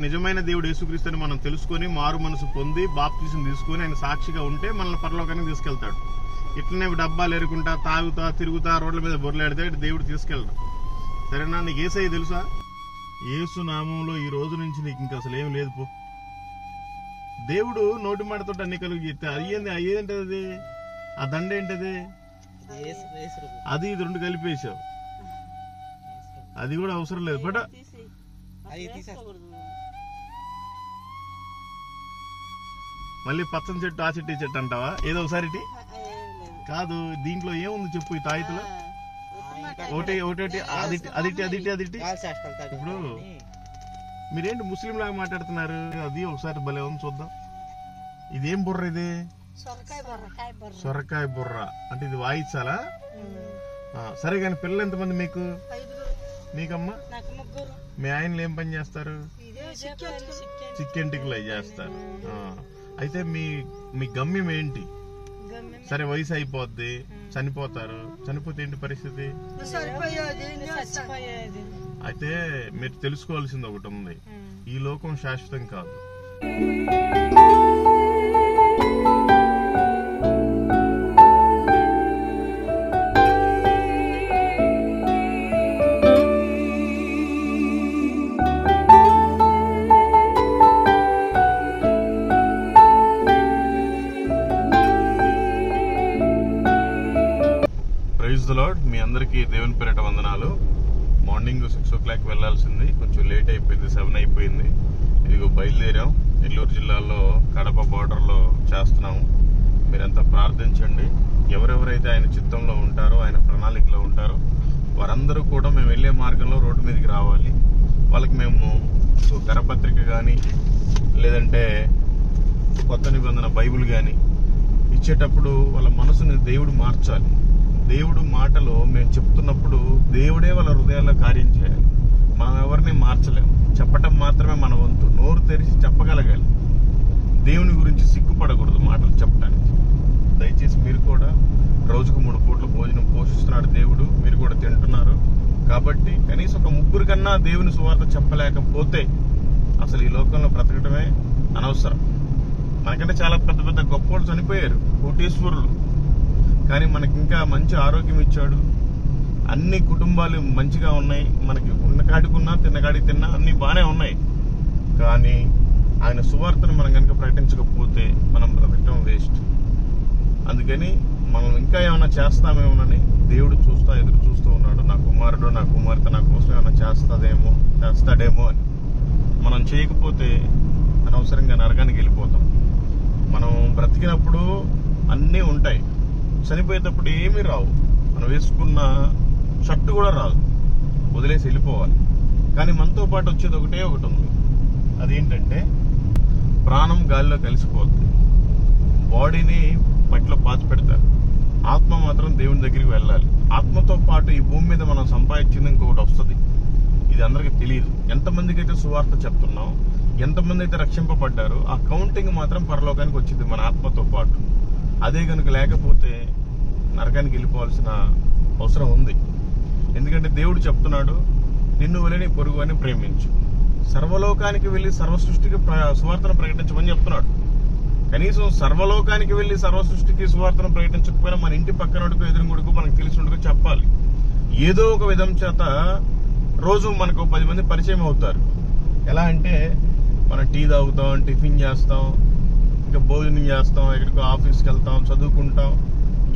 నిజమైన దేవుడు యేసుక్రీస్తుని మనం తెలుసుకొని మారు మనసు పొంది బాప్తిసం తీసుకొని ఆయన సాక్షిగా ఉంటే మనల్ని పరలోకానికి తీసుకెళ్తాడు. ఇట్లనే డబ్బాలు ఎరుకుంటా తాగుతా తిరుగుతా రోడ్ల మీద బొర్లాడితే దేవుడు తీసుకెళ్ళడు. సరేనా? నీకు యేసయ్య తెలుసా? యేసు నామంలో ఈ రోజు నుంచి నీకు ఇంకా అసలు ఏం లేదు పో. దేవుడు నోటి మాటతో అన్ని కలుగు చెప్తే అయ్యేంటది, ఆ దండ ఏంటది, అది ఇది రెండు కలిపేసావు. అది కూడా అవసరం లేదు. బట్ మళ్ళీ పచ్చని చెట్టు ఆ చెట్టు ఈ చెట్టు అంటావా? ఏదో ఒకసారి కాదు, దీంట్లో ఏముంది చెప్పు ఈ తాయితులో? ఒకటి అదిటి అదిటి అదిటి అదిటి. ఇప్పుడు మీరేంటి ముస్లిం లాగా మాట్లాడుతున్నారు? అది ఒకసారి భలే ఉంది, చూద్దాం. ఇదేం బుర్ర? ఇది సొరకాయ బుర్ర. అంటే ఇది వాయించాలా? సరే కానీ పిల్లలు ఎంతమంది మీకు? మీకమ్మా? మీ ఆయనలు ఏం పని చేస్తారు? చికెన్ టిక్లు అవి చేస్తారు. అయితే మీ గమ్యం ఏంటి? సరే వయసు అయిపోద్ది, చనిపోతారు. చనిపోతే ఏంటి పరిస్థితి? అయితే మీరు తెలుసుకోవాల్సింది ఒకటి ఉంది, ఈ లోకం శాశ్వతం కాదు. Praise the lord. మీ అందరికీ దేవుని పేరిట వందనాలు. మార్నింగ్ 6 o'clock వెళ్లాల్సింది, కొంచెం లేట్ అయిపోయింది, 7 అయిపోయింది. ఇదిగో బయలుదేరాం. నెల్లూరు జిల్లాలో కడప బార్డర్లో చేస్తున్నాము. మీరంతా ప్రార్థించండి. ఎవరెవరైతే ఆయన చిత్తంలో ఉంటారో, ఆయన ప్రణాళికలో ఉంటారో వారందరూ కూడా మేము వెళ్లే మార్గంలో రోడ్డు మీదకి రావాలి. వాళ్ళకి మేము కరపత్రిక కానీ లేదంటే కొత్త నిబంధన బైబిల్ కానీ ఇచ్చేటప్పుడు వాళ్ళ మనసుని దేవుడు మార్చాలి. దేవుడు మాటలో మేము చెప్తున్నప్పుడు దేవుడే వాళ్ళ హృదయాల్లో కార్యం చేయాలి. మనం ఎవరిని మార్చలేము, చెప్పటం మాత్రమే మన వంతు. నోరు తెరిచి చెప్పగలగాలి. దేవుని గురించి సిగ్గుపడకూడదు మాటలు చెప్పడానికి. దయచేసి మీరు కూడా రోజుకు 3 పూట్ల భోజనం పోషిస్తున్నాడు దేవుడు, మీరు కూడా తింటున్నారు కాబట్టి కనీసం ఒక 3 కన్నా దేవుని సువార్త చెప్పలేకపోతే అసలు ఈ లోకంలో బ్రతకటమే అనవసరం. మనకంటే చాలా పెద్ద పెద్ద గొప్పవాళ్ళు చనిపోయారు, కోటీశ్వరులు. కానీ మనకి ఇంకా మంచి ఆరోగ్యం ఇచ్చాడు, అన్ని కుటుంబాలు మంచిగా ఉన్నాయి. మనకి ఉన్న కాడికున్నా తిన్నకాడికి తిన్నా అన్ని బాగానే ఉన్నాయి. కానీ ఆయన సువార్తను మనం కనుక ప్రకటించకపోతే మనం బ్రతకటం వేస్ట్. అందుకని మనం ఇంకా ఏమైనా చేస్తామేమోనని దేవుడు ఎదురు చూస్తూ ఉన్నాడు. నా కుమారుడు నా కుమార్తె నా కోసం ఏమైనా చేస్తాడేమో అని. మనం చేయకపోతే అనవసరంగా నరకానికి వెళ్ళిపోతాం. మనం బ్రతికినప్పుడు అన్నీ ఉంటాయి, చనిపోయేటప్పుడు ఏమీ రావు. మనం వేసుకున్న షర్టు కూడా రాదు, వదిలేసి వెళ్ళిపోవాలి. కానీ మనతో పాటు వచ్చేది ఒకటి ఉంది. అదేంటంటే ప్రాణం గాలిలో కలిసిపోతుంది, బాడీని మట్టిలో పాతి పెడతారు, ఆత్మ మాత్రం దేవుని దగ్గరికి వెళ్ళాలి. ఆత్మతో పాటు ఈ భూమి మీద మనం సంపాదించింది ఇంకొకటి వస్తుంది. ఇది అందరికీ తెలియదు. ఎంతమందికి అయితే సువార్త చెప్తున్నాం, ఎంతమంది అయితే రక్షింపబడ్డారో ఆ కౌంటింగ్ మాత్రం పరలోకానికి వచ్చింది మన ఆత్మతో పాటు. అదే కనుక లేకపోతే నరకానికి వెళ్ళిపోవాల్సిన అవసరం ఉంది. ఎందుకంటే దేవుడు చెప్తున్నాడు, నిన్ను వలె నీ పొరుగు అని ప్రేమించు. సర్వలోకానికి వెళ్లి సర్వ సృష్టికి సువార్తను ప్రకటించమని చెప్తున్నాడు. కనీసం సర్వలోకానికి వెళ్లి సర్వ సృష్టికి సువార్తను ప్రకటించకపోయినా మన ఇంటి పక్కనడుకు ఎదురుగుడుకు మనకు తెలిసినట్టుగా చెప్పాలి. ఏదో ఒక విధం చేత రోజు మనకు 10 మంది పరిచయం అవుతారు. ఎలా అంటే మనం టీ తాగుతాం, టిఫిన్ చేస్తాం, ఇంకా భోజనం చేస్తాం, ఎక్కడికో ఆఫీస్కి వెళ్తాం, చదువుకుంటాం,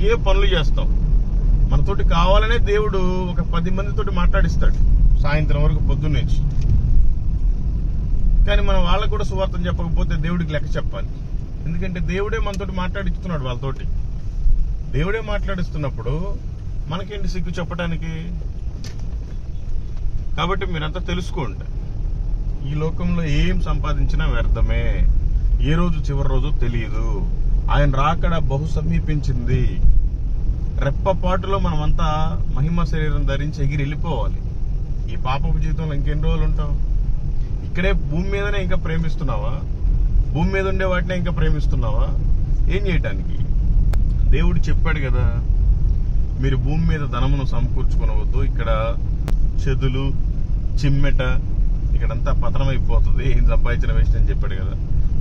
ఏ పనులు చేస్తాం. మనతోటి కావాలనే దేవుడు ఒక 10 మందితోటి మాట్లాడిస్తాడు సాయంత్రం వరకు, పొద్దున్నేసి. కానీ మనం వాళ్ళకు కూడా సువార్తం చెప్పకపోతే దేవుడికి లెక్క చెప్పాలి. ఎందుకంటే దేవుడే మనతోటి మాట్లాడిస్తున్నాడు వాళ్ళతోటి. దేవుడే మాట్లాడిస్తున్నప్పుడు మనకేంటి సిగ్గు చెప్పడానికి? కాబట్టి మీరంతా తెలుసుకోండి, ఈ లోకంలో ఏం సంపాదించినా వ్యర్థమే. ఏ రోజు చివరి రోజు తెలియదు. ఆయన రాకడ బహు సమీపించింది. రెప్పపాటులో మనమంతా మహిమ శరీరం ధరించి ఎగిరి వెళ్ళిపోవాలి. ఈ పాపపు జీవితంలో ఇంకెన్ని రోజులు ఉంటాం? ఇక్కడే భూమి మీదనే ఇంకా ప్రేమిస్తున్నావా? భూమి మీద ఉండే వాటినే ఇంకా ప్రేమిస్తున్నావా? ఏం చేయటానికి? దేవుడు చెప్పాడు కదా, మీరు భూమి మీద ధనమును సమకూర్చుకోవద్దు, ఇక్కడ చెదులు చిమ్మెట ఇక్కడంతా పతనం అయిపోతుంది, ఏం సంపాదించిన వేస్ట్ అని చెప్పాడు కదా.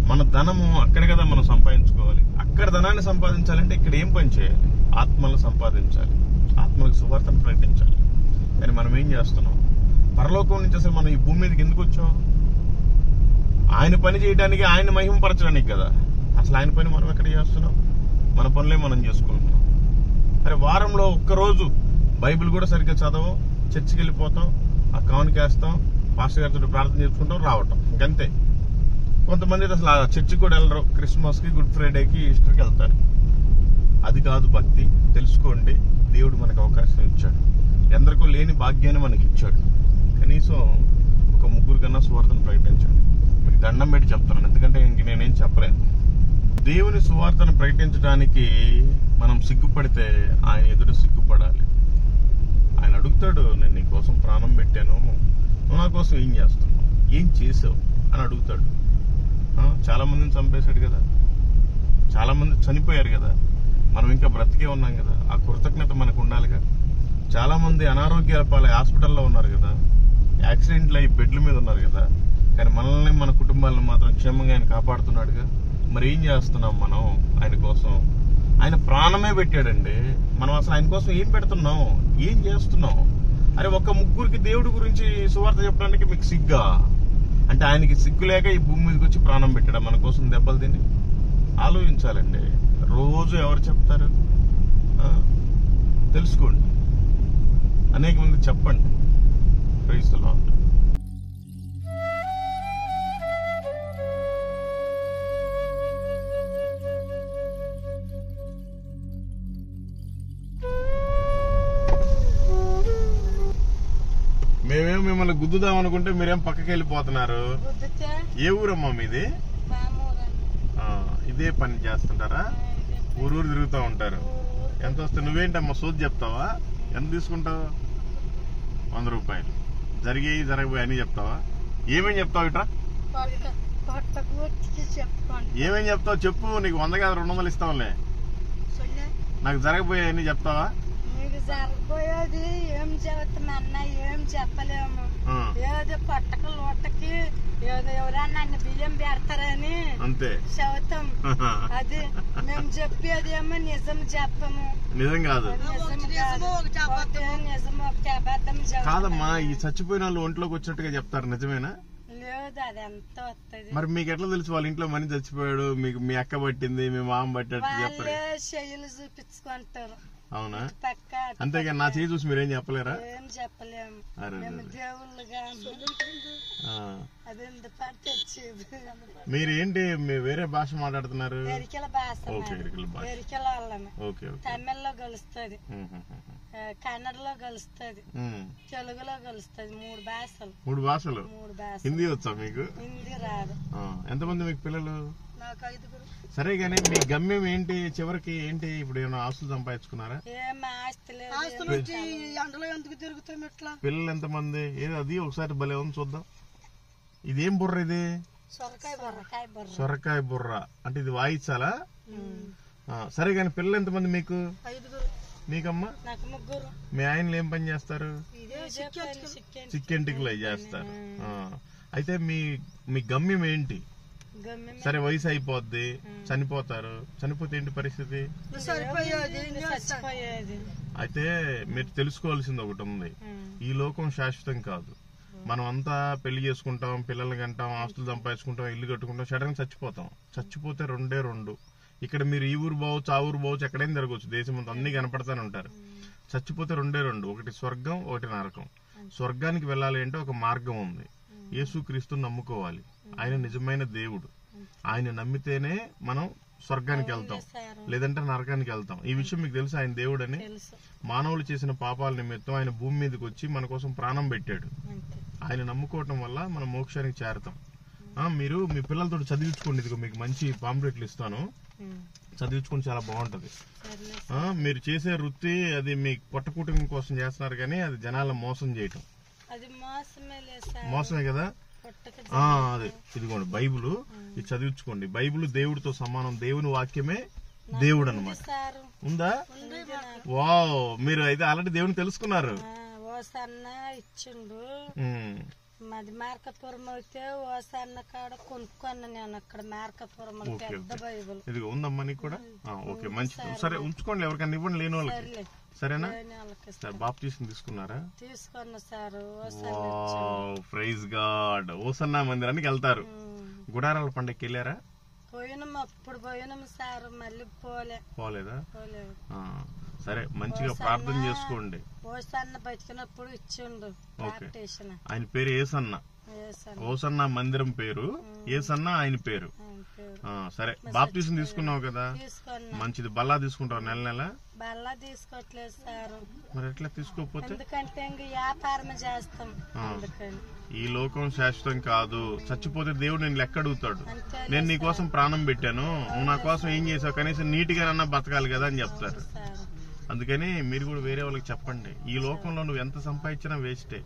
మన ధనము అక్కడ కదా మనం సంపాదించుకోవాలి. అక్కడ ధనాన్ని సంపాదించాలంటే ఇక్కడ ఏం పని చేయాలి? ఆత్మలను సంపాదించాలి, ఆత్మలకు సువార్తను ప్రకటించాలి. కానీ మనం ఏం చేస్తున్నాం? పరలోకం నుంచి అసలు మనం ఈ భూమి మీదకి ఎందుకు వచ్చాం? ఆయన పని చేయడానికి, ఆయన మహిమపరచడానికి కదా. అసలు ఆయన పని మనం ఎక్కడ చేస్తున్నాం? మన పనులే మనం చేసుకుంటున్నాం. అరే వారంలో ఒక్కరోజు బైబిల్ కూడా సరిగ్గా చదవం, చర్చికి వెళ్ళిపోతాం, ఆ కానుకేస్తాం, పాస్టర్ గారితో ప్రార్థన చేసుకుంటాం, రావటం, ఇంకంతే. కొంతమంది అసలు ఆ చర్చికి కూడా వెళ్ళరు. క్రిస్మస్కి, గుడ్ ఫ్రైడేకి, ఈస్టర్కి వెళ్తారు. అది కాదు భక్తి. తెలుసుకోండి, దేవుడు మనకు అవకాశం ఇచ్చాడు, ఎందరికో లేని భాగ్యాన్ని మనకి ఇచ్చాడు. కనీసం ఒక ముగ్గురు కన్నా సువార్తను ప్రకటించాడు. మీకు దండం పెట్టి చెప్తున్నాను, ఎందుకంటే ఇంక నేనేం చెప్పలేను. దేవుని సువార్తను ప్రకటించడానికి మనం సిగ్గుపడితే ఆయన ఎదుట సిగ్గుపడాలి. ఆయన అడుగుతాడు, నేను నీ కోసం ప్రాణం పెట్టాను, నువ్వు నా కోసం ఏం చేస్తున్నావు, ఏం చేసావు అని అడుగుతాడు. చాలా మందిని చంపేశాడు కదా, చాలా మంది చనిపోయారు కదా, మనం ఇంకా బ్రతికే ఉన్నాం కదా. ఆ కృతజ్ఞత మనకు ఉండాలిగా. చాలా మంది అనారోగ్యాల పాలై హాస్పిటల్లో ఉన్నారు కదా, యాక్సిడెంట్లు అయ్యి బెడ్ల మీద ఉన్నారు కదా. కానీ మనల్ని, మన కుటుంబాలను మాత్రం క్షేమంగా ఆయన కాపాడుతున్నాడుగా. మరి ఏం చేస్తున్నాం మనం ఆయన కోసం? ఆయన ప్రాణమే పెట్టాడండి. మనం అసలు ఆయన కోసం ఏం పెడుతున్నాం, ఏం చేస్తున్నాం? అరే ఒక ముగ్గురికి దేవుడి గురించి సువార్త చెప్పడానికి మీకు సిగ్గా? అంటే ఆయనకి సిగ్గు లేక ఈ భూమి మీదకి వచ్చి ప్రాణం పెట్టాడా మన కోసం దెబ్బలు తిని? ఆలోచించాలండి. రోజు ఎవరు చెప్తారు? తెలుసుకోండి, అనేక మంది చెప్పండి. Praise the Lord. మేమేం మిమ్మల్ని గుద్దుదాం అనుకుంటే మీరేం పక్కకి వెళ్ళిపోతున్నారు. ఏ ఊరమ్మా మీది? ఇదే పని చేస్తుంటారా? ఊరు తిరుగుతూ ఉంటారు. ఎంత వస్తే నువ్వేంటమ్మా సోది చెప్తావా? ఎంత తీసుకుంటావు? 100 రూపాయలు. జరగబోయి అని చెప్తావా? ఏమేం చెప్తావు? ఇట్రా ఏమేం చెప్తావు చెప్పు. నీకు 100 కాదు 200 ఇస్తాంలే. నాకు జరగబోయే అని చెప్తావా? జరగబోయేది ఏం చెబుతున్నా, ఏం చెప్పలేము. ఏదో పట్టక లోటకి ఏదో ఎవరన్నా అన్ని బియ్యం పెడతారని అంతే చెబుతాం. అది మేము చెప్పేది ఏమో నిజం చెప్పము. నిజం కాదు, నిజం ఒక అబద్ధం కాదమ్మా. ఈ చచ్చిపోయిన వాళ్ళు ఒంట్లోకి వచ్చినట్టుగా చెప్తారు, నిజమేనా? లేదు, అది ఎంత వస్తుంది. మరి మీకు ఎట్లా తెలుసు వాళ్ళ ఇంట్లో మనీ చచ్చిపోయాడు? మీకు మీ అక్క పట్టింది, మీ మామ పట్టినట్టు చెప్పారు. చెయ్యలు చూపించుకుంటారు. అవునా? అంతేగా నా చేయి చూసి మీరేం చెప్పలేరా? ఏం చెప్పలేము. దేవుళ్ళుగా మీరేంటి వేరే భాష మాట్లాడుతున్నారు? తమిళ్లో కలుస్తుంది, కన్నడలో కలుస్తుంది, తెలుగులో కలుస్తుంది. 3 భాషలు. హిందీ వచ్చా మీకు? హిందీ రాదు. ఎంతమంది మీకు పిల్లలు? నాకు 5. సరే గానీ మీ గమ్యం ఏంటి? చివరికి ఏంటి? ఇప్పుడు ఏమైనా ఆస్తులు సంపాదించుకున్నారా? ఏం ఆస్తి లేదు. ఎందుకు తిరుగుతాం ఇట్లా? పిల్లలు ఎంతమంది? ఏదో అది ఒకసారి భలే ఉంది, చూద్దాం. ఇదేం బుర్ర? ఇది సొరకాయ బుర్ర. అంటే ఇది వాయించాలా? సరే గాని పిల్లలు ఎంతమంది మీకు? 5. మీకమ్మా? నాకు 3. మీ ఆయనలు ఏం పని చేస్తారు? చికెన్ టిక్లు చేస్తారు. అయితే మీ గమ్యం ఏంటి? సరే వయసు అయిపోద్ది, చనిపోతారు. చనిపోతే ఏంటి పరిస్థితి? అయితే మీరు తెలుసుకోవాల్సింది ఒకటి ఉంది. ఈ లోకం శాశ్వతం కాదు. మనం అంతా పెళ్లి చేసుకుంటాం, పిల్లల్ని కంటాం, ఆస్తులు సంపాదించుకుంటాం, ఇల్లు కట్టుకుంటాం, సడన్ చచ్చిపోతాం. చచ్చిపోతే 2. ఇక్కడ మీరు ఈ ఊరు పోవచ్చు, ఆ ఊరు పోవచ్చు, ఎక్కడైనా జరగవచ్చు, దేశం అంతా అన్ని కనపడతానే ఉంటారు. చచ్చిపోతే 2. ఒకటి స్వర్గం, ఒకటి నరకం. స్వర్గానికి వెళ్ళాలి అంటే ఒక మార్గం ఉంది. యేసుక్రీస్తుని నమ్ముకోవాలి. ఆయన నిజమైన దేవుడు. ఆయన నమ్మితేనే మనం స్వర్గానికి వెళ్తాం, లేదంటే నరకానికి వెళ్తాం. ఈ విషయం మీకు తెలుసు. ఆయన దేవుడని. మానవులు చేసిన పాపాల నిమిత్తం ఆయన భూమి మీదకి వచ్చి మన కోసం ప్రాణం పెట్టాడు. ఆయన నమ్ముకోవటం వల్ల మనం మోక్షానికి చేరతాం. మీరు మీ పిల్లలతో చదివించుకోండి. ఇదిగో మీకు మంచి పాంప్లెట్లు ఇస్తాను, చదివించుకుని చాలా బాగుంటది. మీరు చేసే వృత్తి అది మీ పొట్ట కుటుంబం కోసం చేస్తున్నారు, కానీ అది జనాల మోసం చేయటం మోసమే కదా. అదే ఇదిగోండి బైబుల్, ఇది చదివించుకోండి. బైబుల్ దేవుడితో సమానం. దేవుని వాక్యమే దేవుడు అన్నమాట. ఉందా? వావ్, మీరు అయితే ఆల్రెడీ దేవుని తెలుసుకున్నారు. మాది మార్కపురం అయితే ఓసన్న కాడ కొనుక్కున్నా నేను అక్కడ మార్కపురం పెద్ద బైబుల్. ఇది ఉందమ్మా నీకు కూడా? ఓకే, మంచిది. సరే ఉంచుకోండి, ఎవరికైనా ఇవ్వండి లేని వాళ్ళకి. సరేనా? బాప్టిజం తీసుకున్నారా? తీసుకున్నా సార్. Praise God. ఓసన్న మందిరానికి వెళ్తారు. గుడారాల పండుగకి వెళ్ళారా? పోయినాం, అప్పుడు పోయినాం సార్, మళ్ళీ పోలేదా? సరే, మంచిగా ప్రార్థన చేసుకోండి. ఓసన్న బతికినప్పుడు ఇచ్చిండు. ఆయన పేరు ఏసన్న. ఓసన్న మందిరం పేరు ఏసన్న, ఆయన పేరు. సరే, బాప్టిజం తీసుకున్నావు కదా, మంచిది. బల్లా తీసుకుంటావు నెల నెల? బల్లా తీసుకోవట్లేదు సార్. మరి ఎట్లా తీసుకోకపోతే? ఎందుకంటే ఇంకా వ్యాపారం చేస్తాం. ఈ లోకం శాశ్వతం కాదు. చచ్చిపోతే దేవుడు నేను లెక్క అడుగుతాడు. నేను నీ కోసం ప్రాణం పెట్టాను, నువ్వు నా కోసం ఏం చేసావు, కనీసం నీట్గానన్నా బతకాలి కదా అని చెప్తారు. అందుకని మీరు కూడా వేరే వాళ్ళకి చెప్పండి. ఈ లోకంలో నువ్వు ఎంత సంపాదించినా వేస్టే.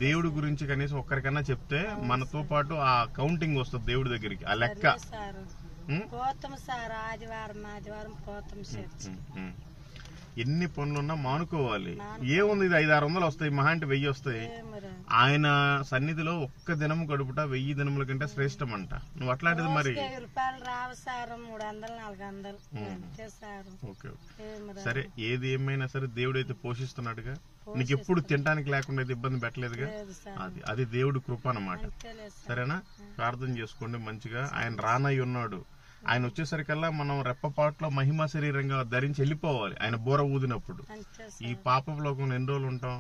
దేవుడి గురించి కనీసం ఒక్కరికన్నా చెప్తే మనతో పాటు ఆ కౌంటింగ్ వస్తుంది దేవుడి దగ్గరికి, ఆ లెక్క. ఎన్ని పనులున్నా మానుకోవాలి. ఏముంది, ఇది 500-600 వస్తాయి, మహా అంటే 1000 వస్తాయి. ఆయన సన్నిధిలో ఒక్క దినం గడుపుట 1000 దినముల కంటే శ్రేష్టం అంట. నువ్వు అట్లాంటిది మరి. ఓకే, సరే, ఏది ఏమైనా సరే దేవుడైతే పోషిస్తున్నాడుగా. నీకు ఎప్పుడు తినడానికి లేకుండా అయితే ఇబ్బంది పెట్టలేదుగా. అది దేవుడి కృప అన్నమాట. సరేనా? ప్రార్థన చేసుకోండి మంచిగా. ఆయన రానయ్య ఉన్నాడు. ఆయన వచ్చేసరికల్లా మనం రెప్పపాట్లో మహిమ శరీరంగా ధరించి వెళ్ళిపోవాలి ఆయన బోర ఊదినప్పుడు. ఈ పాప లోకంలో ఎన్ని రోజులు ఉంటాం?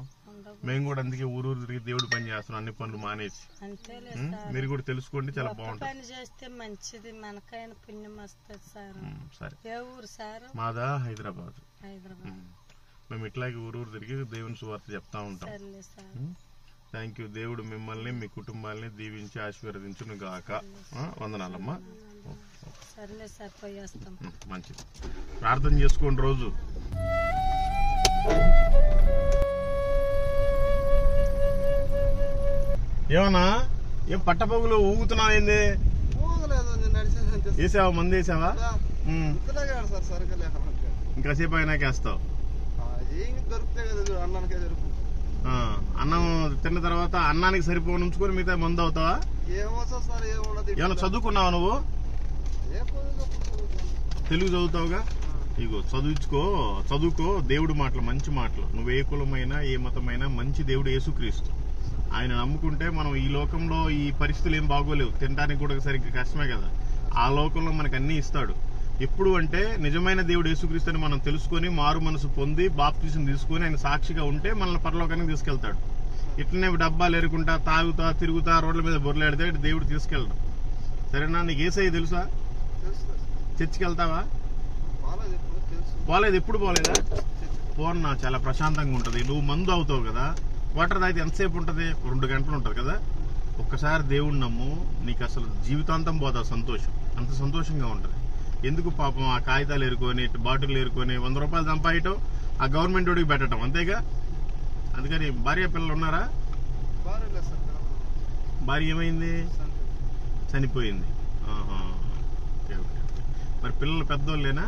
మేము కూడా అందుకే ఊరు తిరిగి దేవుడు పని చేస్తున్నాం, అన్ని పనులు మానేసి. మీరు కూడా తెలుసుకోండి, చాలా బాగుంటుంది. సరే, మాదా హైదరాబాద్. మేము ఇట్లాగే ఊరు తిరిగి దేవుని సువార్త చెప్తా ఉంటాం. Thank you. దేవుడు మిమ్మల్ని మీ కుటుంబాలని దీవించి ఆశీర్వదించును గాక. వందనాలమ్మా. మంచిది. ప్రార్థన చేసుకోండి రోజు. ఏమన్నా ఏం పట్టపగులు ఊగుతున్నావు? ఏంది వేసావా? మంది వేసావా? ఇంకాసేపు అయినాక వేస్తావు. అన్నం తిన్న తర్వాత అన్నానికి సరిపోని ఉంచుకొని మిగతా మందు అవుతావా? ఏమన్నా చదువుకున్నావా నువ్వు? తెలుగు చదువుతావుగా. ఇగో చదువుకో దేవుడి మాటలు, మంచి మాటలు. నువ్వు ఏ కులమైనా ఏ మతమైనా మంచి దేవుడు యేసుక్రీస్తు. ఆయన నమ్ముకుంటే మనం ఈ లోకంలో ఈ పరిస్థితులు ఏం బాగోలేవు, తినడానికి కూడా సరిగ్గా కష్టమే కదా. ఆ లోకంలో మనకు అన్ని ఇస్తాడు. ఎప్పుడు అంటే నిజమైన దేవుడు యేసుక్రీస్తు అని మనం తెలుసుకొని మారు మనసు పొంది బాప్తిజం తీసుకుని ఆయన సాక్షిగా ఉంటే మనల్ని పరలోకానికి తీసుకెళ్తాడు. ఇట్లనే డబ్బాలు ఎరుకుంటా తాగుతా తిరుగుతా రోడ్ల మీద బొర్లాడితే దేవుడు తీసుకెళ్తాడు. సరేనా? నీకు యేసయ్య తెలుసా? చర్చికి వెళ్తావా? పోలేదు. ఎప్పుడు పోలేదా? పోన్నా, చాలా ప్రశాంతంగా ఉంటది. నువ్వు మందు అవుతావు కదా, వాటర్ తాగితే ఎంతసేపు ఉంటది? 2 గంటలు ఉంటది కదా. ఒక్కసారి దేవుడు నమ్ము, నీకు అసలు జీవితాంతం పోదా సంతోషం. అంత సంతోషంగా ఉంటది. ఎందుకు పాపం ఆ కాగితాలు ఏరుకొని బాటిల్ ఏరుకొని 100 రూపాయలు సంపాదటం, ఆ గవర్నమెంట్ వాడికి పెట్టడం, అంతేగా. అందుకని భార్య పిల్లలు ఉన్నారా? భార్య ఏమైంది? చనిపోయింది. ఓకే. మరి పిల్లలు పెద్దోళ్ళేనా?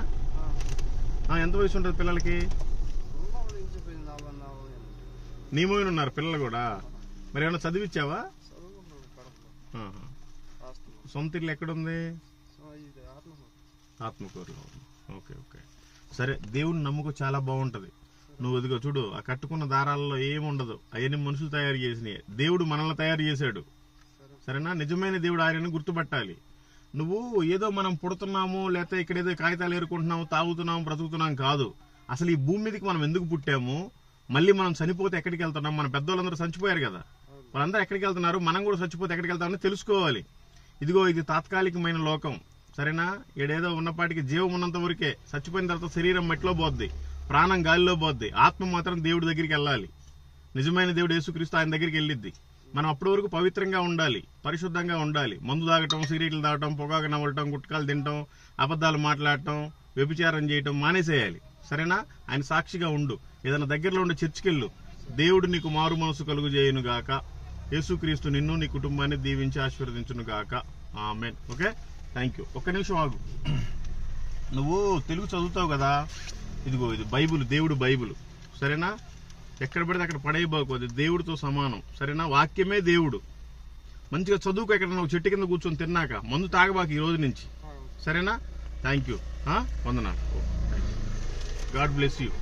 ఎంత వయసు ఉంటుంది పిల్లలకి? నీ మూవీని ఉన్నారు పిల్లలు కూడా. మరి ఏమన్నా చదివిచ్చావా? సొంత ఇల్లు ఎక్కడుంది? ఆత్మకూరులో. ఓకే. సరే, దేవుని నమ్ముకు, చాలా బాగుంటది. నువ్వు ఎదుగో చూడు, ఆ కట్టుకున్న దారాలలో ఏముండదు, అవన్నీ మనుషులు తయారు చేసినాయి. దేవుడు మనల్ని తయారు చేశాడు. సరేనా? నిజమైన దేవుడు ఆయనను గుర్తుపట్టాలి. నువ్వు ఏదో మనం పుడుతున్నాము, లేకపోతే ఇక్కడ ఏదో కాగితాలు ఏరుకుంటున్నాము, తాగుతున్నాము, బ్రతుకుతున్నాం కాదు. అసలు ఈ భూమి మీదకి మనం ఎందుకు పుట్టాము? మళ్ళీ మనం చనిపోతే ఎక్కడికి వెళ్తున్నాం? మన పెద్దోళ్ళందరూ చచ్చిపోయారు కదా, వాళ్ళందరూ ఎక్కడికి వెళ్తున్నారు? మనం కూడా చచ్చిపోతే ఎక్కడికి వెళ్తామని తెలుసుకోవాలి. ఇదిగో ఇది తాత్కాలికమైన లోకం. సరేనా? ఏడేదో ఉన్నపాటికి జీవం ఉన్నంత వరకే. చచ్చిపోయిన తర్వాత శరీరం మట్టిలో పోద్ది, ప్రాణం గాలిలో పోద్ది, ఆత్మ మాత్రం దేవుడి దగ్గరికి వెళ్ళాలి. నిజమైన దేవుడు యేసుక్రీస్తు ఆయన దగ్గరికి వెళ్ళిద్ది. మనం అప్పటి వరకు పవిత్రంగా ఉండాలి, పరిశుద్ధంగా ఉండాలి. మందు తాగటం, సిగరెట్లు తాగటం, పొగాకు నవ్వటం, గుట్కాలు తినటం, అబద్ధాలు మాట్లాడటం, వ్యభిచారం చేయటం మానేసేయాలి. సరేనా? ఆయన సాక్షిగా ఉండు. ఏదైనా దగ్గరలో ఉండే చర్చికెళ్ళు. దేవుడు నీకు మారు మనసు కలుగు చేయను గాక. యేసుక్రీస్తు నిన్ను నీ కుటుంబాన్ని దీవించి ఆశీర్వదించును గాక. ఆమేన్. Okay, thank you. ఒక్క నిమిషం ఆగు. నువ్వు తెలుగు చదువుతావు కదా, ఇదిగో ఇది బైబుల్, దేవుడు బైబుల్. సరేనా? ఎక్కడ పడితే అక్కడ పడైపోకూడదు, దేవుడితో సమానం. సరేనా? వాక్యమే దేవుడు. మంచిగా చదువుకు ఎక్కడన్నా ఒక చెట్టు కింద కూర్చొని తిన్నాక మందు తాగబాకి ఈ రోజు నుంచి, సరేనా? థ్యాంక్ యూ, వందనాలు. God bless you.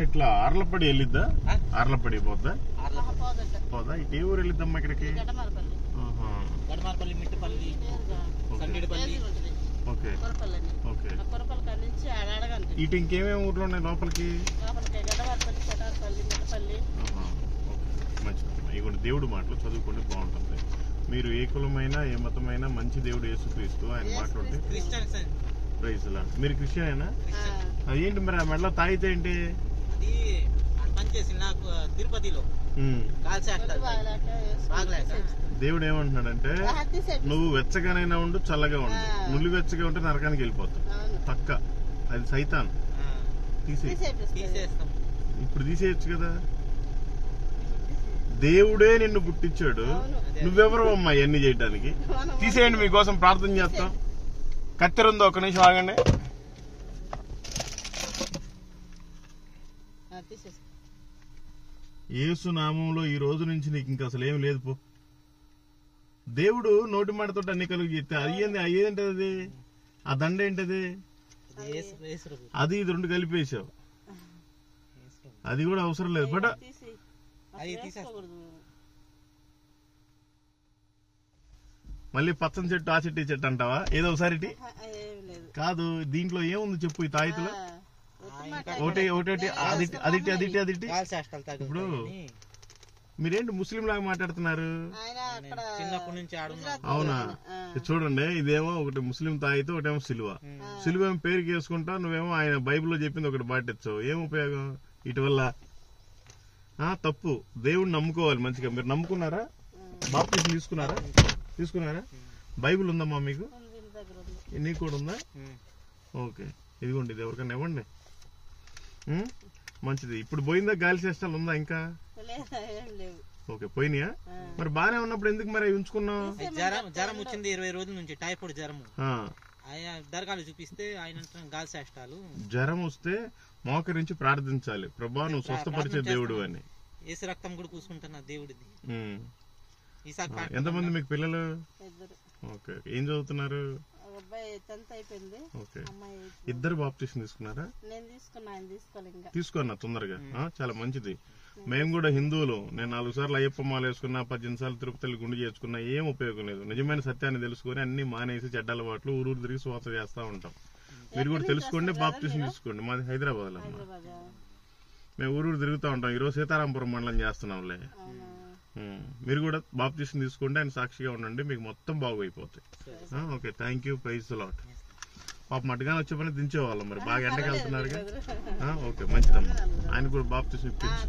ఇట్లా ఆర్లపడి వెళ్ళిద్దా? ఆర్లపడి పోద్దా? పోదా? ఇటు ఏ ఊరు వెళ్ళిద్దమ్మా ఇక్కడికి? Okay okay. ఇటు ఇంకేమేమి ఊర్లో ఉన్నాయి లోపలికి? మంచిది. ఇవి దేవుడు మాటలు చదువుకుంటే బాగుంటుంది. మీరు ఏ కులమైనా ఏ మతమైనా మంచి దేవుడు యేసుక్రీస్తు, ఆయన మాట్లాడితే ప్రైజ్ లార్డ్. మీరు క్రిస్టియనేనా? అదేంటి మరి ఆ మెడలో తాగితే ఏంటి? తిరుపతిలో దేవుడు ఏమంటున్నాడంటే నువ్వు వెచ్చగానైనా ఉండు, చల్లగా ఉండు. నువ్వు వెచ్చగా ఉంటే నరకానికి వెళ్ళిపోతావు. పక్క అది సైతాన్. తీసేస్తాం. ఇప్పుడు తీసేయచ్చు కదా. దేవుడే నిన్ను పుట్టించాడు, నువ్వెవరు అమ్మా ఇవన్నీ చేయడానికి? తీసేయండి, మీకోసం ప్రార్థన చేస్తాం. కత్తెరుందో, ఒక నిమిషం ఆగండి. యేసు నామంలో ఈ రోజు నుంచి నీకు ఇంకా అసలు ఏమి లేదు పో. దేవుడు నోటి మాటతో అన్ని కలుగు చెప్తే అయ్యేంటది? ఆ దండ ఏంటది? అది ఇది రెండు కలిపేసావు, అది కూడా అవసరం లేదు. బట్ మళ్ళీ పచ్చని చెట్టు ఆ చెట్టు ఈ చెట్టు అంటావా? ఏదో ఒకసారి కాదు. దీంట్లో ఏముంది చెప్పు ఈ తాయితలో? ఒకటి ఒకటి అదిటి అదిటి అదిటి అదిటి. ఇప్పుడు మీరేంటి ముస్లిం లాగా మాట్లాడుతున్నారు? అవునా? చూడండి, ఇదేమో ఒకటి ముస్లిం తాయితో, ఒకటేమో సిలువ. సిలువ ఏమో పేరుకి వేసుకుంటావు, నువ్వేమో ఆయన బైబిల్లో చెప్పింది ఒకటి పాటించావు. ఏం ఉపయోగం ఇటు వల్ల? తప్పు. దేవుడిని నమ్ముకోవాలి మంచిగా. మీరు నమ్ముకున్నారా? బాప్టిజం తీసుకున్నారా? బైబిల్ ఉందమ్మా మీకు? నీకు కూడా ఉందా? ఓకే, ఇదిగోండి, ఇది ఎవరికైనా ఇవ్వండి. మంచిది. ఇప్పుడు పోయిందా? గాలి చేష్టాలు ఉందా ఇంకా? ఓకే, పోయినాయా? మరి బానే ఉన్నప్పుడు ఎందుకు మరి ఉంచుకున్నావు? జ్వరం వచ్చింది 20 రోజుల నుంచి, టైఫాయిడ్ జ్వరం. దర్గాలు చూపిస్తే ఆయన గాలి చేష్టాలు. జ్వరం వస్తే మోకరించి ప్రార్థించాలి, ప్రభా నువ్వు స్వస్థపరిచే దేవుడు అని. ఏసు రక్తం కూడా కూసుకుంటున్నా దేవుడిది. ఎంతమంది మీకు పిల్లలు? ఓకే, ఏం చదువుతున్నారు? ఇద్దరు బాప్టిజం తీసుకున్నారా? తీసుకోన్నా తొందరగా. చాలా మంచిది. మేము కూడా హిందువులు. నేను 4 సార్లు అయ్యప్ప మాల వేసుకున్నా, 18 సార్లు తిరుపతి గుండు చేసుకున్నా, ఏం ఉపయోగం లేదు. నిజమైన సత్యాన్ని తెలుసుకుని అన్ని మానేసి చెడ్డ అలవాట్లు ఊరు తిరిగి స్వాత చేస్తా ఉంటాం. మీరు కూడా తెలుసుకోండి, బాప్టిజం తీసుకోండి. మాది హైదరాబాద్ లో అమ్మా. మేము ఊరు తిరుగుతూ ఉంటాం. ఈరోజు సీతారాంపురం మండలం చేస్తున్నాంలే. మీరు కూడా బాప్టిజం తీసుకోండి, ఆయన సాక్షిగా ఉండండి, మీకు మొత్తం బాగైపోతాయి. Okay, thank you, praise the lord. పాప మట్టుగానే వచ్చే పని దించేవాళ్ళం, మరి బాగా ఎండకి వెళ్తున్నారుగా. ఓకే, మంచిదమ్మా. ఆయన కూడా బాప్టిజం ఇప్పించు.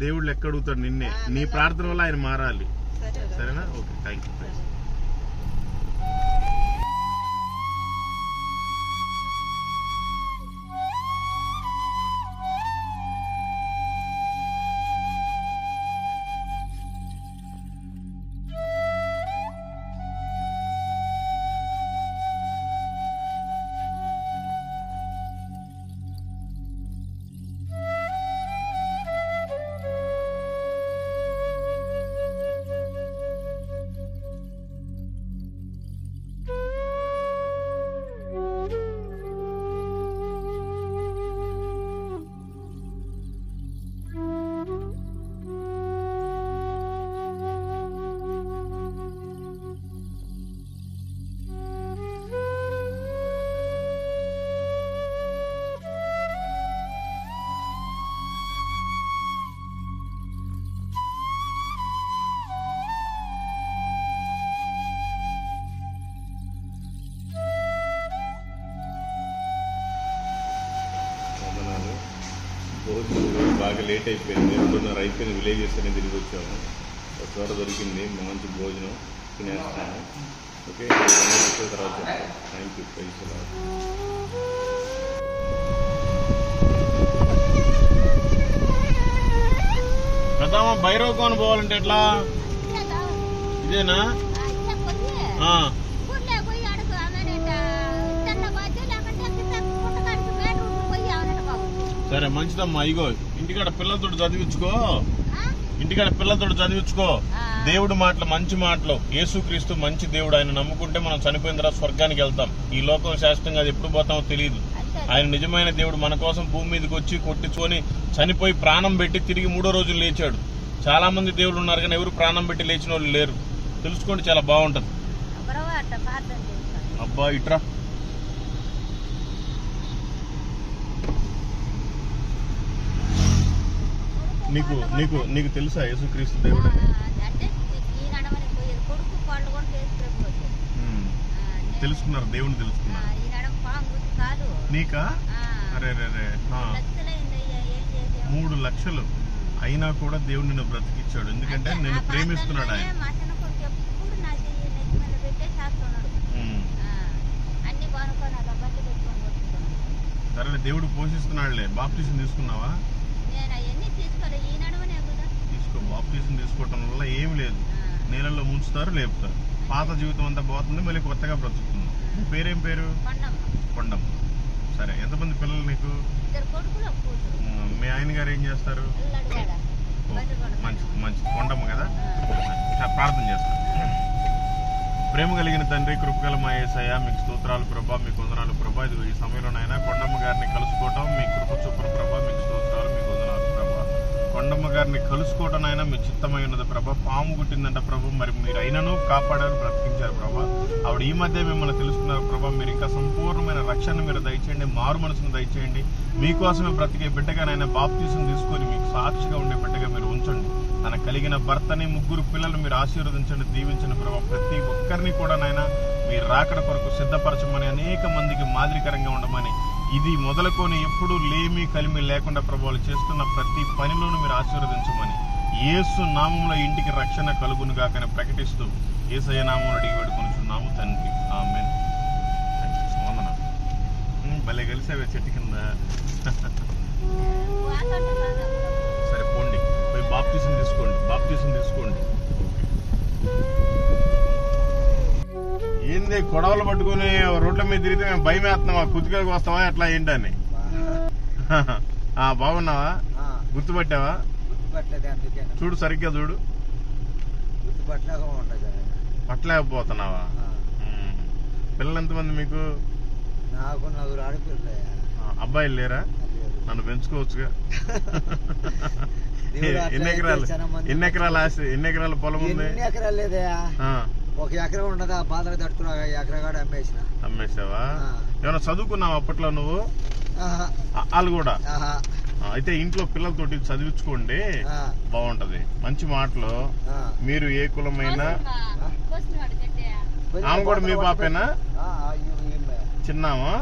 దేవుళ్ళు ఎక్కడ అడుగుతాడు నిన్నే, నీ ప్రార్థన వల్ల ఆయన మారాలి, సరేనా? Okay, thank you. బాగా లేట్ అయిపోయింది, 2:30 అయిపోయింది. విలేజెస్ అనేది తిరిగి వచ్చాము. ఒక చోట దొరికింది మంచి భోజనం, తినేస్తాము. ఓకే, తర్వాత thank you, praise the Lord. ప్రథమ భైరవ కోన పోవాలంటే ఎట్లా? ఇదేనా? సరే మంచిదమ్మా. ఇగో ఇంటికాడ పిల్లలతో చదివించుకో. దేవుడి మాటలు మంచి మాటలు. యేసుక్రీస్తు మంచి దేవుడు. ఆయన నమ్ముకుంటే మనం చనిపోయిన తర్వాత స్వర్గానికి వెళ్తాం. ఈ లోకం శాశ్వతంగా అది ఎప్పుడు పోతామో తెలియదు. ఆయన నిజమైన దేవుడు. మన కోసం భూమి మీదకి వచ్చి కొట్టించుకొని చనిపోయి ప్రాణం పెట్టి తిరిగి 3వ రోజు లేచాడు. చాలా మంది దేవుళ్ళు ఉన్నారు కానీ ఎవరు ప్రాణం పెట్టి లేచిన వాళ్ళు లేరు. తెలుసుకోండి, చాలా బాగుంటది. అబ్బా ఇట్రా. నీకు తెలుసా యేసుక్రీస్తు దేవుడు అని? తెలుసుకున్నారు, దేవుని తెలుసుకున్నారు. నీకా? అరే 3 లక్షలు అయినా కూడా దేవుడు నిన్ను బ్రతికిచ్చాడు. ఎందుకంటే నిన్ను ప్రేమిస్తున్నాడు ఆయన. సరే దేవుడు పోషిస్తున్నాడులే. బాప్టిజం తీసుకున్నావా? తీసుకో. బాప్టిజం తీసుకోవటం వల్ల ఏమి లేదు. నీళ్ళల్లో ముంచుతారు, లేపుతారు. పాత జీవితం అంతా పోతుంది, మళ్ళీ కొత్తగా బ్రతుకుతుంది. నీ పేరేం పేరు? కొండమ్మ. సరే, ఎంతమంది పిల్లలు నీకు? మీ ఆయన గారు ఏం చేస్తారు? మంచి కొండమ్మ కదా. ప్రార్థన చేస్తారు. ప్రేమ కలిగిన తండ్రి, కృపగల మా యేసయ్య, మీకు స్తోత్రాలు ప్రభా, మీకు వందనాలు ప్రభా. ఇది ఈ సమయంలోనైనా కొండమ్మ గారిని కలుసుకోవటం మీ కృప చూపును ప్రభా, మీకు స్తోత్రాలు, మీకు వందనాలు ప్రభా. కొండమ్మ గారిని కలుసుకోవటం అయినా మీ చిత్తమై ఉన్నది ప్రభా. పాము గుట్టిందంట ప్రభు, మరి మీరు అయినను కాపాడారు, బ్రతికించారు ప్రభా. ఆవిడ ఈ మధ్య మిమ్మల్ని తెలుసుకున్నారు ప్రభా. మీరు ఇంకా సంపూర్ణమైన రక్షణ మీరు దయచేయండి, మారు మనసును దయచేయండి. మీకోసమే బ్రతికే బిడ్డగానైనా బాప్తిసం తీసుకొని మీకు సాక్షిగా ఉండే బిడ్డగా మీరు ఉంచండి. తన కలిగిన భర్తని, 3 పిల్లలు మీరు ఆశీర్వదించండి, దీవించండి ప్రభా. ప్రతి ఒక్కరిని కూడా నాయన మీరు రాకడ కొరకు సిద్ధపరచమని, అనేక మందికి మాదిరికరంగా ఉండమని, ఇది మొదలుకొని ఎప్పుడు లేమి కలిమి లేకుండా ప్రభువులు చేస్తున్న ప్రతి పనిలోనూ మీరు ఆశీర్వదించమని, యేసు నామములో ఇంటికి రక్షణ కలుగును గాకని ప్రకటిస్తూ యేసయ్య నామములో అడిగి వేడుకొనుచున్నాము తండ్రి, ఆమేన్. వందనాలు. భలే కలిసావే చెట్టు కింద. సరే పోండి, పోయి బాప్టిజం తీసుకోండి. ఏంది కొడవలు పట్టుకుని రోడ్ల మీద తిరిగితే మేము భయం వేస్తున్నావా? కుతికలకు వస్తావా ఎట్లా ఏంటని? బాగున్నావా? గుర్తుపట్టావా? చూడు, సరిగ్గా చూడు. పట్టలేకపోతున్నావా? పిల్లలు ఎంతమంది మీకు? నాకు 4 ఆడపిల్లలు. అబ్బాయిలు లేరా? నన్ను పెంచుకోవచ్చుగా. ఎన్ని ఎకరాల పొలం ఉంది? 2 ఎకరాలు లేదే. 1 ఎకరం ఉండదా? బాధలు తట్టుకున్నా ఎకరగాడు అమ్మేసావా? ఏమన్నా చదువుకున్నావా అప్పట్లో నువ్వు? వాళ్ళు కూడా. అయితే ఇంట్లో పిల్లలతోటి చదివించుకోండి, బాగుంటది. మంచి మాటలు. మీరు ఏ కులమైన ఆమె కూడా మీ పాపేనా? చిన్నామా?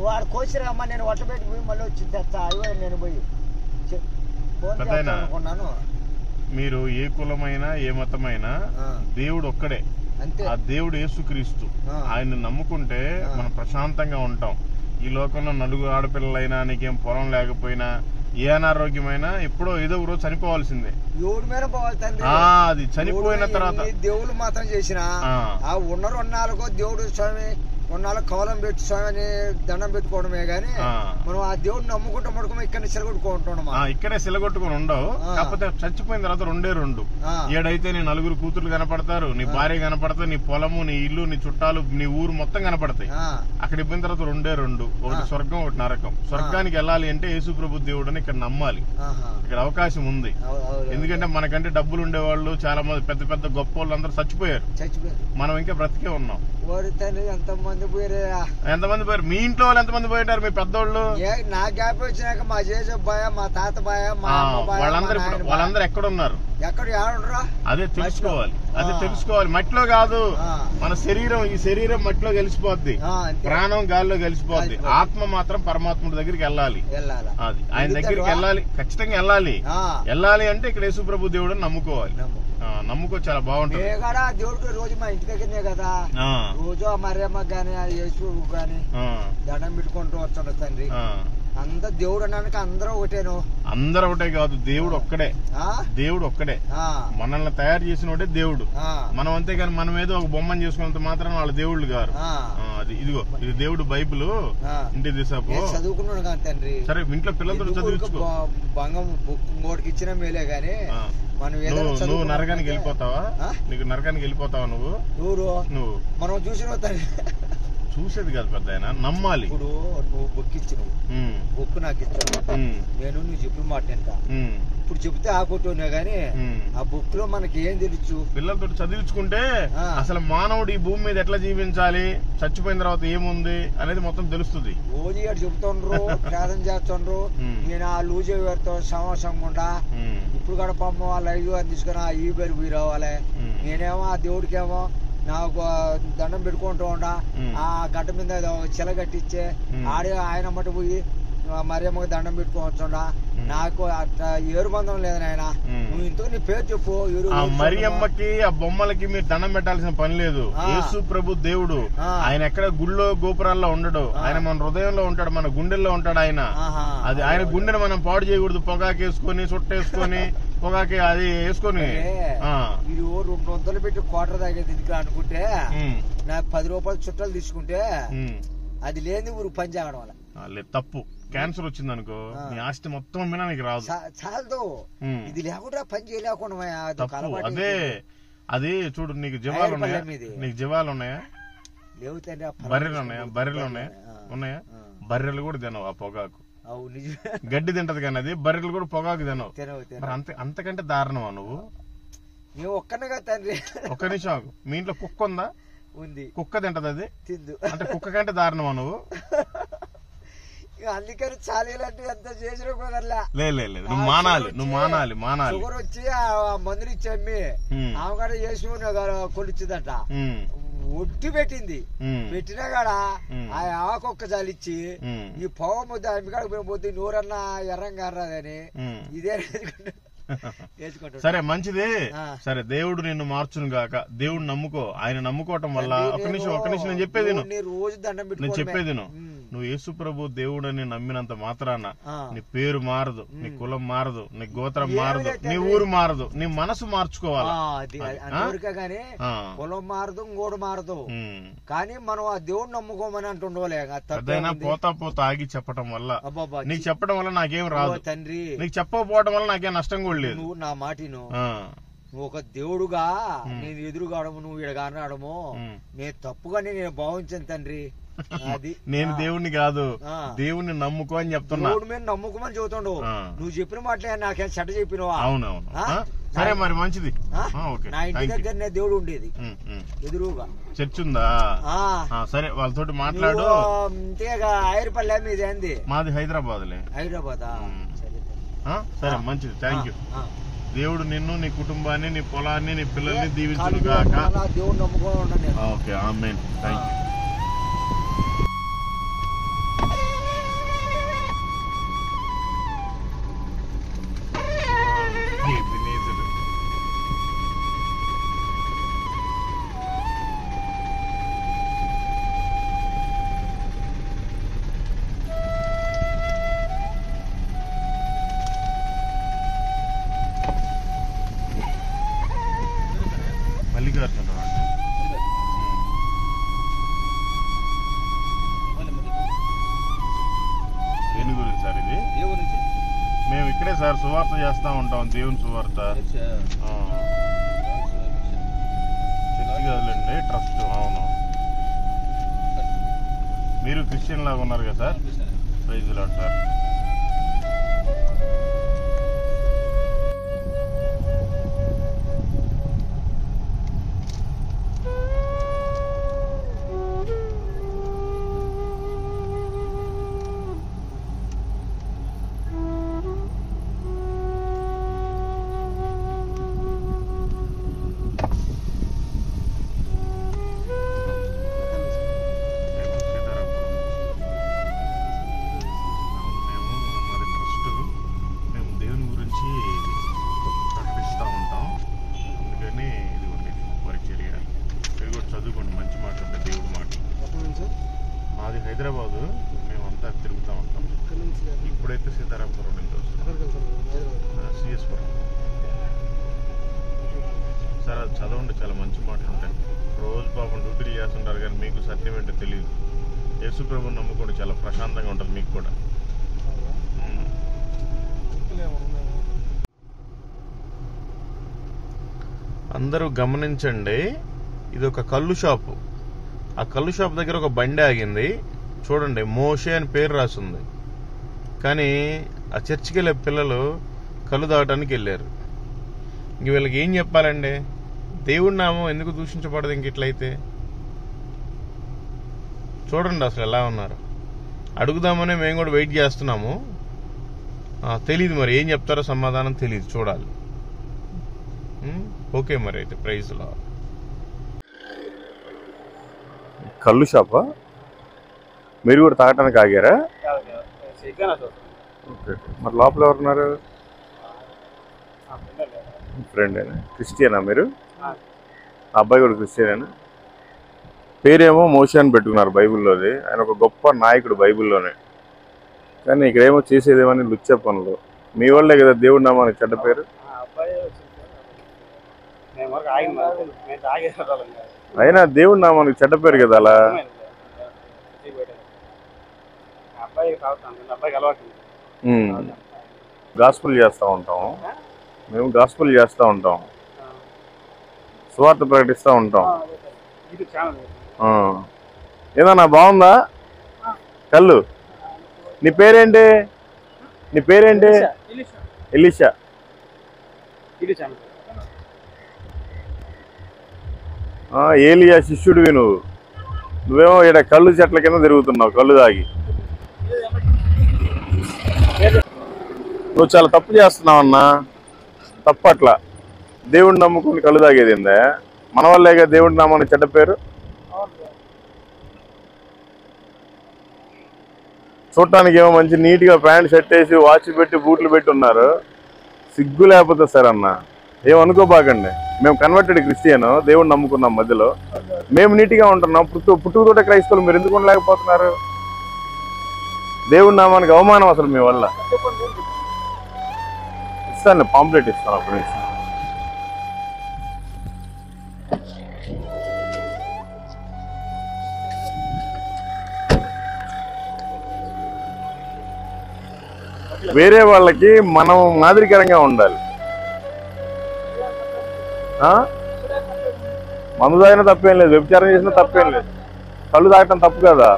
వాడు కోసిరమ్మా, నేను ఒట్ల పెట్టి పోయి మళ్ళీ వచ్చి తెస్తా. నేను పోయి అనుకున్నాను. మీరు ఏ కులమైనా ఏ మతమైనా దేవుడు ఒక్కడే. ఆ దేవుడు యేసుక్రీస్తు. ఆయన నమ్ముకుంటే మనం ప్రశాంతంగా ఉంటాం. ఈ లోకంలో 4 ఆడపిల్లలైనా, నీకేం పొలం లేకపోయినా, ఏ అనారోగ్యమైనా ఎప్పుడో ఏదో ఒక రోజు చనిపోవాల్సిందే. అది చనిపోయిన తర్వాత దేవుడు మాత్రం చేసిన ఉన్న 2 దేవుడు స్వామి కొన్నాళ్ళు కవలం పెట్టి స్వామి దండం పెట్టుకోవడమే గానీ మనం ఆ దేవుడు నమ్ముకుంటూ పడుకోమో ఇక్కడనే సిలగొట్టుకుంటున్నాం. ఇక్కడే సిలగొట్టుకుని ఉండవు. కాకపోతే చచ్చిపోయిన తర్వాత 2 ఏడైతే నీ 4 కూతుర్లు కనపడతారు, నీ భార్య కనపడతాయి, నీ పొలము, నీ ఇల్లు, నీ చుట్టాలు, నీ ఊరు మొత్తం కనపడతాయి. అక్కడ ఇబ్బంది తర్వాత 2 ఒకటి స్వర్గం, ఒకటి నరకం. స్వర్గానికి వెళ్ళాలి అంటే యేసు ప్రభు దేవుడు అని ఇక్కడ నమ్మాలి. ఇక్కడ అవకాశం ఉంది. ఎందుకంటే మనకంటే డబ్బులు ఉండేవాళ్ళు చాలా మంది, పెద్ద పెద్ద గొప్ప వాళ్ళు అందరూ చచ్చిపోయారు. మనం ఇంకా బ్రతికే ఉన్నాం. ఎంతమంది పోయారు? మీ ఇంట్లో వాళ్ళు ఎంతమంది పోయారు? మీ పెద్దోళ్ళు? నా గ్యాప్ వచ్చినాక మా జేజ బాయ, మా తాత బాయ, వాళ్ళందరూ ఎక్కడ ఉన్నారు? ఎక్కడ ఏడుండ్రా? అదే తెలుసుకోవాలి. మట్టిలో కాదు మన శరీరం. ఈ శరీరం మట్టిలో కలిసిపోద్ది, ప్రాణం గాలిలో కలిసిపోద్ది. ఆత్మ మాత్రం పరమాత్ముడి దగ్గరికి వెళ్ళాలి. అది ఆయన దగ్గరికి వెళ్ళాలి, ఖచ్చితంగా వెళ్ళాలి అంటే ఇక్కడ యేసు ప్రభు దేవుడు నమ్ముకోవాలి. నమ్ముకో, చాలా బాగుంటుంది. దేవుడికి రోజు మా ఇంటి దగ్గరనే కదా, రోజు మరియమ్మ గాని యేసు గాని దండం పెట్టుకుంటూ వచ్చాడు తండ్రి. అంత దేవుడు అన్నాక అందరూ ఒకటేను. అందరూ ఒకటే కాదు, దేవుడు ఒక్కడే. దేవుడు ఒక్కడే. మనల్ని తయారు చేసిన ఒకటే దేవుడు. మనం అంతేగాని మనం ఏదో ఒక బొమ్మని చేసుకున్నంత మాత్రం వాళ్ళ దేవుళ్ళు గారు. అది ఇదిగో ఇది దేవుడు బైబిల్ ఇంటి దిశాపు చదువుకున్నాడు కానీ తండ్రి. సరే ఇంట్లో పిల్లలతో చదివించుకో. బంగం ఇంకోటికి ఇచ్చిన మేలే గాని నువ్వు నరకానికి వెళ్ళిపోతావా? నీకు నరకానికి వెళ్ళిపోతావా నువ్వు? నువ్వు మనం చూసిన చూసేది కాదు పెద్ద ఆయన, నమ్మాలి. ఇప్పుడు నువ్వు బుక్ ఇచ్చినవు, బుక్ నాకు ఇచ్చావు, నేను నువ్వు చెప్పిన మాట ఎంత ఇప్పుడు చెప్తే ఆకొట్టున్నా గానీ ఆ బుక్ లో మనకి ఏం తెలుసు? పిల్లలతో చదివించుకుంటే అసలు మానవుడు ఈ భూమి మీద ఎట్లా జీవించాలి, చచ్చిపోయిన తర్వాత ఏముంది అనేది మొత్తం తెలుస్తుంది. రోజు అటు చెప్తుండ్రు, ప్రార్థన చేస్తుండ్రు. నేను ఆ లూజే పెడతాను సంవత్సరంగా. ఇప్పుడు కూడా పమ్మ వాళ్ళు 5,000 తీసుకుని ఆ ఈ పేరు పోయి రావాలి. నేనేమో ఆ దేవుడికేమో నాకు దండం పెట్టుకుంటూ ఉండా, ఆ గడ్డ మీద చిల కట్టించే ఆడే ఆయన మటు పోయి మరియమ్మకి దండం పెట్టుకోవచ్చుండా. నాకు అట్లా ఏరు బంధం లేదు నాయన. నువ్వు ఇంతకు నీ పేరు చెప్పు. మరియమ్మకి ఆ బొమ్మలకి మీరు దండం పెట్టాల్సిన పని లేదు. యేసు ప్రభు దేవుడు. ఆయన ఎక్కడ గుళ్ళో గోపురాల్లో ఉండడు, ఆయన మన హృదయంలో ఉంటాడు, మన గుండెల్లో ఉంటాడు ఆయన. అది ఆయన గుండెని మనం పాడు చేయకూడదు. పొగాకేసుకొని చుట్టేసుకొని పొగాకి అది వేసుకొని ఇది 200 పెట్టి క్వార్టర్ తాగేది ఇంటికి అనుకుంటే నాకు 10 రూపాయలు చుట్టాలు తీసుకుంటే అది లేని ఊరు పని చేయడం వల్ల తప్పు. క్యాన్సర్ వచ్చింది అనుకో, నీ ఆస్తి మొత్తం మీద నీకు రాదు. చాలదు. ఇది లేకుండా పని చేయలేకుండా. అదే అది చూడు, నీకు జీవాలు ఉన్నాయా? నీకు జీవాలు ఉన్నాయా? లేవు తండ్రి. బర్రెలు ఉన్నాయా? బర్రెలు ఉన్నాయా? బర్రెలు కూడా తినవు ఆ పొగాకు. గడ్డి తింటది కానీ అది బర్రెలు కూడా పొగాకు తినవు. అంతకంటే దారుణమా నువ్వు? నువ్వు ఒక్కనగా తండ్రి. ఒక్క నిమిషం ఆగు. మీ ఇంట్లో కుక్క ఉందా? ఉంది. కుక్క తింటది అది? తిందు. అంటే కుక్క కంటే దారుణమా నువ్వు? అందుకని చాలీలంటే ఎంత చేసిన కుదరలే. లేదు, నువ్వు మానాలి. షుగర్ వచ్చి ఆ మందులు ఇచ్చి అమ్మి ఆమె కాడ చేసి కొలిచ్చిదంట. ఒట్టి పెట్టింది. పెట్టినా కాడ ఆ ఆకొక్క చాలిచ్చి ఈ పొగ ముద్ద అమ్మి కాడ పోతే నూరన్నా ఎర్రంగా అర్రాదని ఇదే సరే మంచిది. సరే దేవుడు నిన్ను మార్చును గాక. దేవుడు నమ్ముకో. ఆయన నమ్ముకోవటం వల్ల ఒక నిమిషం నేను చెప్పేది నేను చెప్పేది నువ్వు యేసు ప్రభు దేవుడని నమ్మినంత మాత్రాన నీ పేరు మారదు, నీ కులం మారదు, నీ గోత్రం మారదు, నీ ఊరు మారదు, నీ మనసు మార్చుకోవాలి. కులం మారదు, ఇంకోటి మారదు. కానీ మనం ఆ దేవుడు నమ్ముకోమని అంటుండోలే. పోతా ఆగి చెప్పటం వల్ల, నీకు చెప్పడం వల్ల నాకేం రాదు తండ్రి. నీకు చెప్పకపోవడం వల్ల నాకేం నష్టం కూడా లేదు. నువ్వు నా మాటిను. నువ్వు ఒక దేవుడుగా నేను ఎదురుగాడము, నువ్వు ఇడగానడము నేను తప్పుగానే నేను భావించాను తండ్రి. అది నేను దేవుణ్ణి కాదు, దేవుణ్ణి నమ్ముకో అని చెప్తున్నా. దేవుడి మీద నమ్ముకోమని చెబుతుండు. నువ్వు చెప్పిన మాటలే నాకేం చెడ్డ చెప్పినవా? అవునవును. సరే మరి మంచిది. నా ఇంటి దగ్గరనే దేవుడు ఉండేది ఎదురుగా. చర్చ్ ఉందా? సరే వాళ్ళతోటి మాట్లాడు. అంతేగా ఐర్పల్లె మీద ఏంది? మాది హైదరాబాద్లే. హైదరాబాద్. సరే మంచిది. Thank you. దేవుడు నిన్ను, నీ కుటుంబాన్ని, నీ పొలాన్ని, నీ పిల్లల్ని దీవించును గాక. దేవుడు నమ్ముకోండి. Okay, amen. Thank you. దేని గురించి సార్ ఇది? మేము ఇక్కడే సార్ సువార్త చేస్తా ఉంటాం, దేవుని సువార్త. చర్చి కాదులేండి, ట్రస్ట్. అవును, మీరు క్రిస్టియన్ లాగా ఉన్నారు కదా sir? Praise Lord sir. Hyderabad మేమంతా తిరుగుతూ ఉంటాం. ఇప్పుడైతే సీతారామపురం నుంచి వస్తున్నాం, సిఎస్పురం. సార్ అది చదవండి, చాలా మంచి మాటలు ఉంటాయి. రోజు పాపం డ్యూటీలు చేస్తుంటారు కానీ మీకు సత్యం ఏంటో తెలియదు. యేసు ప్రభుని నమ్ముకోండి, చాలా ప్రశాంతంగా ఉంటుంది మీకు కూడా. అందరూ గమనించండి, ఇది ఒక కళ్ళు షాపు. ఆ కళ్ళు షాప్ దగ్గర ఒక బండి ఆగింది చూడండి, మోషే అని పేరు రాసింది. కానీ ఆ చర్చికి వెళ్ళే పిల్లలు కళ్ళు తాగటానికి వెళ్ళారు. ఇంక వీళ్ళకి ఏం చెప్పాలండి? దేవుడి నామం ఎందుకు దూషించబడదు ఇంక ఇట్లయితే? చూడండి అసలు ఎలా ఉన్నారు. అడుగుదామని మేము కూడా వెయిట్ చేస్తున్నాము. తెలీదు మరి ఏం చెప్తారో, సమాధానం తెలీదు, చూడాలి. ఓకే మరి అయితే ప్రైజ్ లా. కళ్ళు షాపా? మీరు కూడా తాగటానికి ఆగారా? మరి లోపల ఎవరున్నారు? ఫ్రెండేనా? క్రిస్టియనా మీరు? అబ్బాయి కూడా క్రిస్టియనేనా? పేరేమో మోషే అని పెట్టుకున్నారు బైబిల్లోది. ఆయన ఒక గొప్ప నాయకుడు బైబిల్లోనే. కానీ ఇక్కడేమో చేసేదేమని లుచ్చే పనులు. మీ వాళ్ళే కదా దేవుడి నామానికి చెడ్డ పేరు. అయినా దేవుడి నామానికి చెడ్డ పేరు కదా అలా. గాస్పుల్ చేస్తూ ఉంటాం మేము, గాస్పుల్ చేస్తూ ఉంటాం, సువార్త ప్రకటిస్తూ ఉంటాం. ఏదన్నా బాగుందా కళ్ళు? నీ పేరేంటి? నీ పేరేంటి? ఎలీషా. ఏలియా శిష్యుడివి నువ్వు. నువ్వేమో ఇక్కడ కళ్ళు చెట్ల కింద తిరుగుతున్నావు కళ్ళు తాగి. నువ్వు చాలా తప్పు చేస్తున్నావు అన్నా. తప్పట్లా దేవుడిని నమ్ముకుని కళ్ళు తాగేది ఏందా? మన వల్లేగా దేవుడి నామానికి చెడ్డ పేరు. చూడటానికి ఏమో మంచి నీట్గా ప్యాంట్ షర్ట్ వేసి వాచ్ పెట్టి బూట్లు పెట్టి ఉన్నారు. సిగ్గు లేకపోతే సార్ అన్న ఏమనుకోబాకండి. మేము కన్వర్టెడ్ క్రిస్టియన్, దేవుడిని నమ్ముకున్నాం మధ్యలో. మేము నీట్గా ఉంటున్నాం. పుట్టుకతోటే క్రైస్తవులు, మీరు ఎందుకు ఉండలేకపోతున్నారు? దేవుడి నామానికి అవమానం అసలు మీ వల్ల. ఇస్తాను, పాంప్లెట్ ఇస్తాను అప్పటి నుంచి. వేరే వాళ్ళకి మనం మాదిరికరంగా ఉండాలి. మందు తాగినా తప్పేం లేదు, వ్యభిచారం చేసినా తప్పేం లేదు, కళ్ళు తాగటం తప్పు కదా.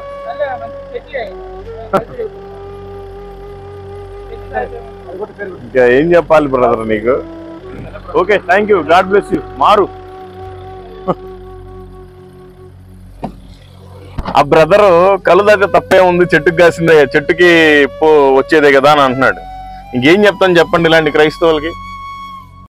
ఇంకా ఏం చెప్పాలి బ్రదర్ నీకు? Okay, thank you, God bless you. మారు. ఆ బ్రదరు కళ్ళు తాగితే తప్పే ఉంది, చెట్టుకి కాసిందే, చెట్టుకి వచ్చేదే కదా అని అంటున్నాడు. ఇంకేం చెప్తాను చెప్పండి ఇలాంటి క్రైస్తవులకి?